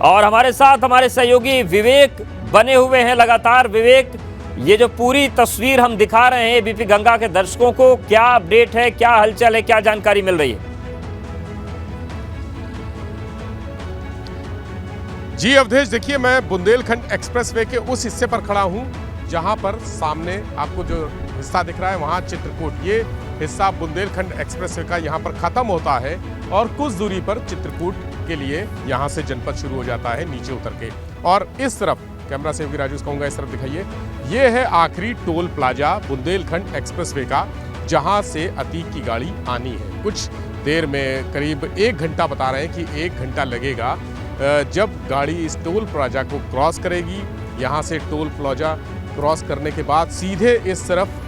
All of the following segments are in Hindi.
और हमारे साथ हमारे सहयोगी विवेक बने हुए हैं लगातार। विवेक, ये जो पूरी तस्वीर हम दिखा रहे हैं एबीपी गंगा के दर्शकों को, क्या अपडेट है, क्या हलचल है, क्या जानकारी मिल रही है? जी अवधेश, देखिए मैं बुंदेलखंड एक्सप्रेसवे के उस हिस्से पर खड़ा हूं जहां पर सामने आपको जो हिस्सा दिख रहा है वहां चित्रकूट, ये हिस्सा बुंदेलखंड एक्सप्रेसवे का यहां पर खत्म होता है और कुछ दूरी पर चित्रकूट के लिए यहां से जनपद शुरू हो जाता है नीचे उतर के। और इस तरफ कैमरा सेवकी राजू कहूंगा, इस तरफ दिखाइए, ये है आखिरी टोल प्लाजा बुंदेलखंड एक्सप्रेसवे का जहां से अतीक की गाड़ी आनी है। कुछ देर में करीब 1 घंटा बता रहे हैं कि 1 घंटा लगेगा जब गाड़ी इस टोल प्लाजा को क्रॉस करेगी। यहाँ से टोल प्लाजा क्रॉस करने के बाद सीधे इस तरफ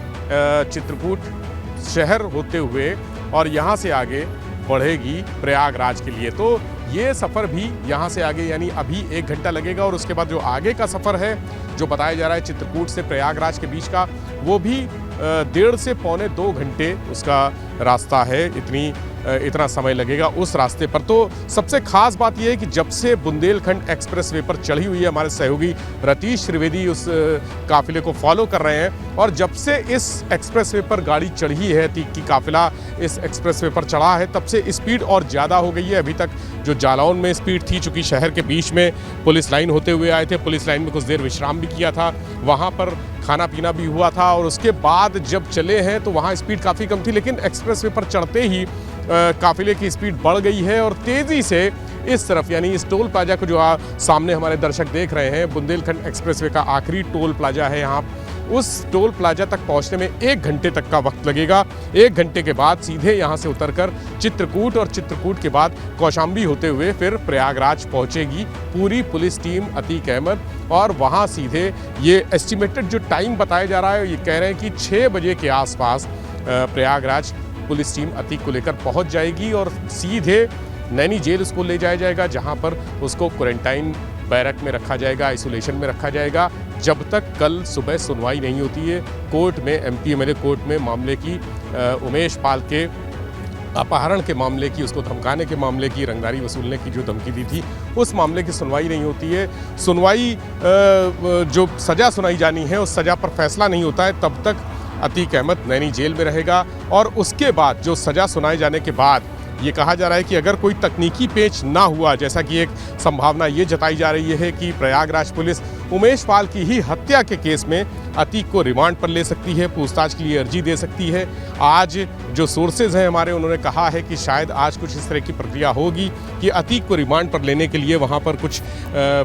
चित्रकूट शहर होते हुए और यहाँ से आगे बढ़ेगी प्रयागराज के लिए। तो ये सफ़र भी यहाँ से आगे यानी अभी 1 घंटा लगेगा और उसके बाद जो आगे का सफ़र है जो बताया जा रहा है चित्रकूट से प्रयागराज के बीच का, वो भी 1.5 से पौने 2 घंटे उसका रास्ता है। इतना समय लगेगा उस रास्ते पर। तो सबसे खास बात यह है कि जब से बुंदेलखंड एक्सप्रेसवे पर चढ़ी हुई है, हमारे सहयोगी रतीश त्रिवेदी उस काफिले को फॉलो कर रहे हैं, और जब से इस एक्सप्रेसवे पर गाड़ी चढ़ी है, अतीक की काफिला इस एक्सप्रेसवे पर चढ़ा है, तब से स्पीड और ज़्यादा हो गई है। अभी तक जो जालौन में स्पीड थी, चूँकि शहर के बीच में पुलिस लाइन होते हुए आए थे, पुलिस लाइन में कुछ देर विश्राम भी किया था, वहाँ पर खाना पीना भी हुआ था, और उसके बाद जब चले हैं तो वहाँ स्पीड काफ़ी कम थी, लेकिन एक्सप्रेसवे पर चढ़ते ही काफिले की स्पीड बढ़ गई है और तेज़ी से इस तरफ यानी इस टोल प्लाजा को जो सामने हमारे दर्शक देख रहे हैं, बुंदेलखंड एक्सप्रेसवे का आखिरी टोल प्लाजा है यहाँ, उस टोल प्लाजा तक पहुँचने में 1 घंटे तक का वक्त लगेगा। 1 घंटे के बाद सीधे यहाँ से उतरकर चित्रकूट और चित्रकूट के बाद कौशाम्बी होते हुए फिर प्रयागराज पहुँचेगी पूरी पुलिस टीम, अतीक अहमद, और वहाँ सीधे ये एस्टिमेटेड जो टाइम बताया जा रहा है, ये कह रहे हैं कि 6 बजे के आसपास प्रयागराज पुलिस टीम अतीक को लेकर पहुंच जाएगी और सीधे नैनी जेल उसको ले जाया जाएगा, जहां पर उसको क्वारंटाइन बैरक में रखा जाएगा, आइसोलेशन में रखा जाएगा, जब तक कल सुबह सुनवाई नहीं होती है कोर्ट में। एमपी कोर्ट में मामले की उमेश पाल के अपहरण के मामले की, उसको धमकाने के मामले की, रंगदारी वसूलने की जो धमकी दी थी, उस मामले की सुनवाई नहीं होती है। सुनवाई जो सज़ा सुनाई जानी है उस सज़ा पर फैसला नहीं होता है, तब तक अतीक अहमद नैनी जेल में रहेगा। और उसके बाद जो सज़ा सुनाए जाने के बाद ये कहा जा रहा है कि अगर कोई तकनीकी पेच ना हुआ, जैसा कि एक संभावना ये जताई जा रही है कि प्रयागराज पुलिस उमेश पाल की ही हत्या के केस में अतीक को रिमांड पर ले सकती है, पूछताछ के लिए अर्जी दे सकती है। आज जो सोर्सेज हैं हमारे, उन्होंने कहा है कि शायद आज कुछ इस तरह की प्रक्रिया होगी कि अतीक को रिमांड पर लेने के लिए वहाँ पर कुछ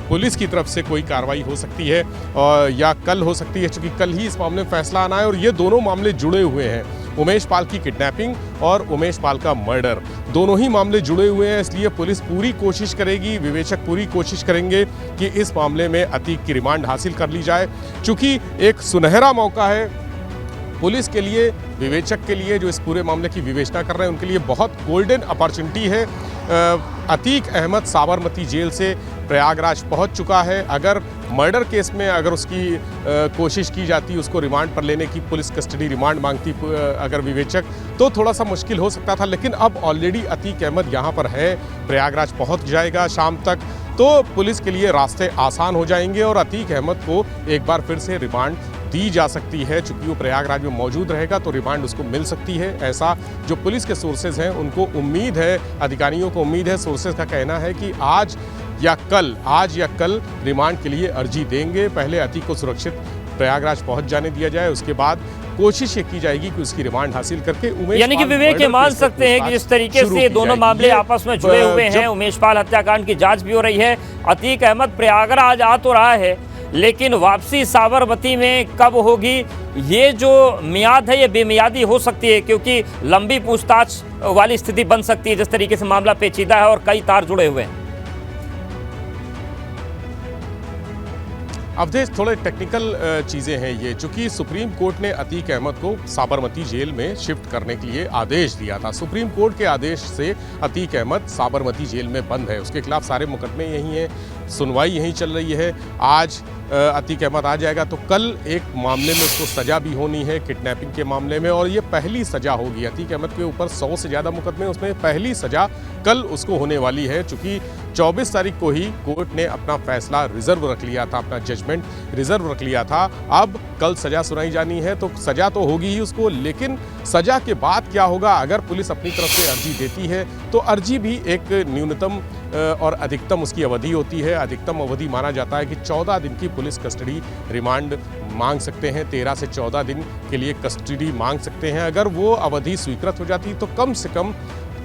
पुलिस की तरफ से कोई कार्रवाई हो सकती है, और या कल हो सकती है, क्योंकि कल ही इस मामले में फैसला आना है। और ये दोनों मामले जुड़े हुए हैं, उमेश पाल की किडनैपिंग और उमेश पाल का मर्डर, दोनों ही मामले जुड़े हुए हैं। इसलिए पुलिस पूरी कोशिश करेगी, विवेचक पूरी कोशिश करेंगे कि इस मामले में अतीक की रिमांड हासिल कर ली जाए। चूँकि एक सुनहरा मौका है पुलिस के लिए, विवेचक के लिए जो इस पूरे मामले की विवेचना कर रहे हैं, उनके लिए बहुत गोल्डन अपॉर्चुनिटी है। अतीक अहमद साबरमती जेल से प्रयागराज पहुंच चुका है। अगर मर्डर केस में अगर उसकी कोशिश की जाती, उसको रिमांड पर लेने की, पुलिस कस्टडी रिमांड मांगती अगर विवेचक, तो थोड़ा सा मुश्किल हो सकता था, लेकिन अब ऑलरेडी अतीक अहमद यहाँ पर है, प्रयागराज पहुँच जाएगा शाम तक, तो पुलिस के लिए रास्ते आसान हो जाएंगे और अतीक अहमद को एक बार फिर से रिमांड दी जा सकती है। चूँकि वो प्रयागराज में मौजूद रहेगा तो रिमांड उसको मिल सकती है, ऐसा जो पुलिस के सोर्सेज हैं उनको उम्मीद है, अधिकारियों को उम्मीद है। सोर्सेज का कहना है कि आज या कल रिमांड के लिए अर्जी देंगे। पहले अतीक को सुरक्षित प्रयागराज पहुंच जाने दिया जाए, उसके बाद कोशिश ये की जाएगी कि उसकी रिमांड हासिल करके उमेश, यानी कि विवेक ये मान सकते हैं कि जिस तरीके से दोनों मामले आपस में जुड़े हुए हैं, उमेश पाल हत्याकांड की जांच भी हो रही है, अतीक अहमद प्रयागराज आ तो रहा है, लेकिन वापसी साबरमती में कब होगी, ये जो मियाद है ये बेमियादी हो सकती है, क्योंकि लंबी पूछताछ वाली स्थिति बन सकती है जिस तरीके से मामला पेचीदा है और कई तार जुड़े हुए हैं। अवधेश, थोड़े टेक्निकल चीज़ें हैं ये, चूँकि सुप्रीम कोर्ट ने अतीक अहमद को साबरमती जेल में शिफ्ट करने के लिए आदेश दिया था। सुप्रीम कोर्ट के आदेश से अतीक अहमद साबरमती जेल में बंद है, उसके खिलाफ सारे मुकदमे यहीं हैं, सुनवाई यहीं चल रही है। आज अतीक अहमद आ जाएगा तो कल एक मामले में उसको सज़ा भी होनी है, किडनैपिंग के मामले में, और ये पहली सज़ा होगी। अतीक अहमद के ऊपर 100 से ज़्यादा मुकदमे, उसमें पहली सज़ा कल उसको होने वाली है। चूँकि 24 तारीख को ही कोर्ट ने अपना फैसला रिजर्व रख लिया था, अपना जजमेंट रिजर्व रख लिया था। अब कल सजा सुनाई जानी है, तो सजा तो होगी ही उसको, लेकिन सजा के बाद क्या होगा? अगर पुलिस अपनी तरफ से अर्जी देती है तो अर्जी भी एक न्यूनतम और अधिकतम उसकी अवधि होती है। अधिकतम अवधि माना जाता है कि 14 दिन की पुलिस कस्टडी रिमांड मांग सकते हैं, 13 से 14 दिन के लिए कस्टडी मांग सकते हैं। अगर वो अवधि स्वीकृत हो जाती तो कम से कम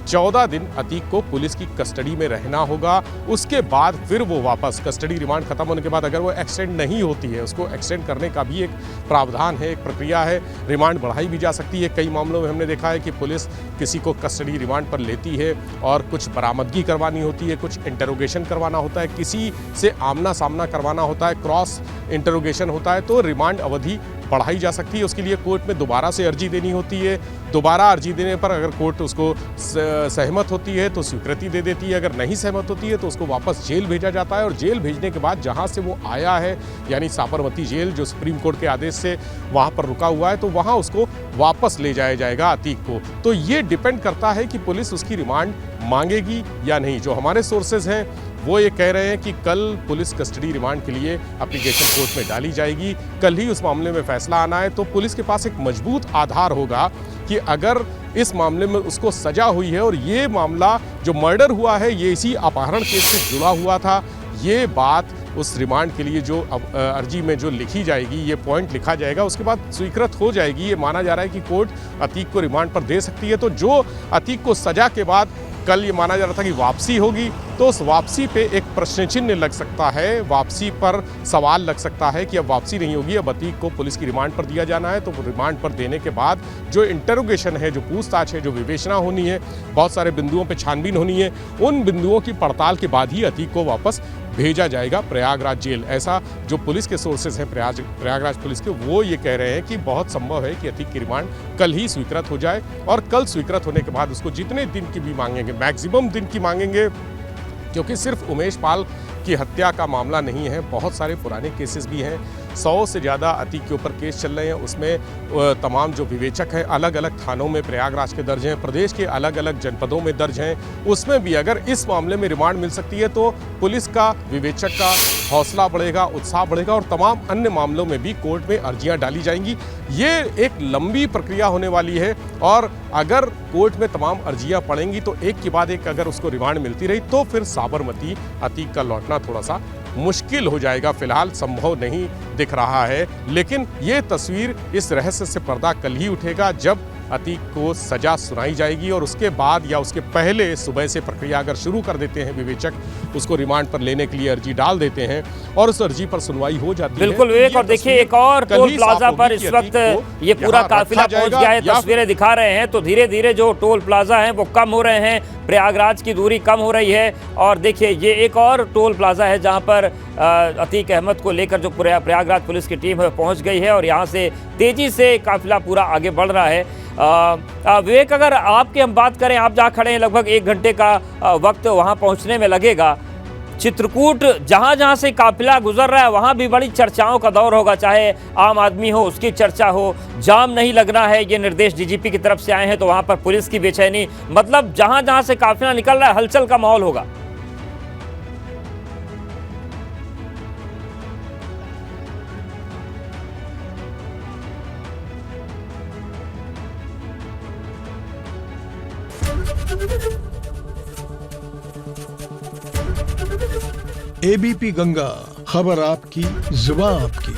14 दिन अतीक को पुलिस की कस्टडी में रहना होगा। उसके बाद फिर वो वापस कस्टडी रिमांड खत्म होने के बाद अगर वो एक्सटेंड नहीं होती है, उसको एक्सटेंड करने का भी एक प्रावधान है, एक प्रक्रिया है। रिमांड बढ़ाई भी जा सकती है। कई मामलों में हमने देखा है कि पुलिस किसी को कस्टडी रिमांड पर लेती है और कुछ बरामदगी करवानी होती है, कुछ इंटरोगेशन करवाना होता है, किसी से आमना सामना करवाना होता है, क्रॉस इंटरोगेशन होता है, तो रिमांड अवधि बढ़ाई जा सकती है। उसके लिए कोर्ट में दोबारा से अर्जी देनी होती है। दोबारा अर्जी देने पर अगर कोर्ट उसको सहमत होती है तो स्वीकृति दे देती है, अगर नहीं सहमत होती है तो उसको वापस जेल भेजा जाता है। और जेल भेजने के बाद जहां से वो आया है, यानी साबरमती जेल जो सुप्रीम कोर्ट के आदेश से वहां पर रुका हुआ है, तो वहां उसको वापस ले जाया जाएगा अतीक को। तो ये डिपेंड करता है कि पुलिस उसकी रिमांड मांगेगी या नहीं। जो हमारे सोर्सेज हैं वो ये कह रहे हैं कि कल पुलिस कस्टडी रिमांड के लिए एप्लीकेशन कोर्ट में डाली जाएगी। कल ही उस मामले में फैसला आना है, तो पुलिस के पास एक मजबूत आधार होगा कि अगर इस मामले में उसको सजा हुई है और ये मामला जो मर्डर हुआ है ये इसी अपहरण केस से जुड़ा हुआ था, ये बात उस रिमांड के लिए जो अर्जी में जो लिखी जाएगी, ये पॉइंट लिखा जाएगा, उसके बाद स्वीकृत हो जाएगी। ये माना जा रहा है कि कोर्ट अतीक को रिमांड पर दे सकती है। तो जो अतीक को सजा के बाद कल ये माना जा रहा था कि वापसी होगी, तो उस वापसी पे एक प्रश्न चिन्ह लग सकता है, वापसी पर सवाल लग सकता है कि अब वापसी नहीं होगी, अब अतीक को पुलिस की रिमांड पर दिया जाना है। तो रिमांड पर देने के बाद जो इंटरोगेशन है, जो पूछताछ है, जो विवेचना होनी है, बहुत सारे बिंदुओं पे छानबीन होनी है, उन बिंदुओं की पड़ताल के बाद ही अतीक को वापस भेजा जाएगा प्रयागराज जेल। ऐसा जो पुलिस के सोर्सेज हैं प्रयागराज पुलिस के, वो ये कह रहे हैं कि बहुत संभव है कि अतीक की रिमांड कल ही स्वीकृत हो जाए। और कल स्वीकृत होने के बाद उसको जितने दिन की भी मांगेंगे, मैक्सिमम दिन की मांगेंगे, क्योंकि सिर्फ उमेश पाल की हत्या का मामला नहीं है, बहुत सारे पुराने केसेस भी हैं। 100 से ज़्यादा अतीक के ऊपर केस चल रहे हैं। उसमें तमाम जो विवेचक हैं अलग अलग थानों में प्रयागराज के दर्ज हैं, प्रदेश के अलग अलग जनपदों में दर्ज हैं। उसमें भी अगर इस मामले में रिमांड मिल सकती है तो पुलिस का, विवेचक का हौसला बढ़ेगा, उत्साह बढ़ेगा और तमाम अन्य मामलों में भी कोर्ट में अर्जियां डाली जाएंगी। ये एक लंबी प्रक्रिया होने वाली है और अगर कोर्ट में तमाम अर्जियां पड़ेंगी तो एक के बाद एक अगर उसको रिमांड मिलती रही तो फिर साबरमती अतीक का लौटना थोड़ा सा मुश्किल हो जाएगा। फिलहाल संभव नहीं दिख रहा है, लेकिन ये तस्वीर, इस रहस्य से पर्दा कल ही उठेगा जब अतीक को सजा सुनाई जाएगी और उसके बाद या उसके पहले सुबह से प्रक्रिया अगर शुरू कर देते हैं विवेचक, उसको रिमांड पर लेने के लिए अर्जी डाल देते हैं और उस अर्जी पर सुनवाई हो जाती है। बिल्कुल विवेक, और देखिए एक और टोल प्लाजा पर इस वक्त ये पूरा काफिला पहुंच गया है। तस्वीरें दिखा रहे हैं तो धीरे धीरे जो टोल प्लाजा हैं वो कम हो रहे हैं, प्रयागराज की दूरी कम हो रही है। और देखिए ये एक और टोल प्लाजा है जहां पर अतीक अहमद को लेकर जो प्रयागराज पुलिस की टीम है पहुंच गई है और यहां से तेजी से काफिला पूरा आगे बढ़ रहा है। विवेक, अगर आपकी हम बात करें, आप जहाँ खड़े हैं लगभग 1 घंटे का वक्त वहाँ पहुँचने में लगेगा। चित्रकूट जहाँ जहाँ से काफिला गुजर रहा है वहाँ भी बड़ी चर्चाओं का दौर होगा, चाहे आम आदमी हो उसकी चर्चा हो। जाम नहीं लगना है, ये निर्देश डीजीपी की तरफ से आए हैं, तो वहाँ पर पुलिस की बेचैनी, मतलब जहाँ जहाँ से काफिला निकल रहा है हलचल का माहौल होगा। एबीपी गंगा, खबर आपकी, जुबान आपकी।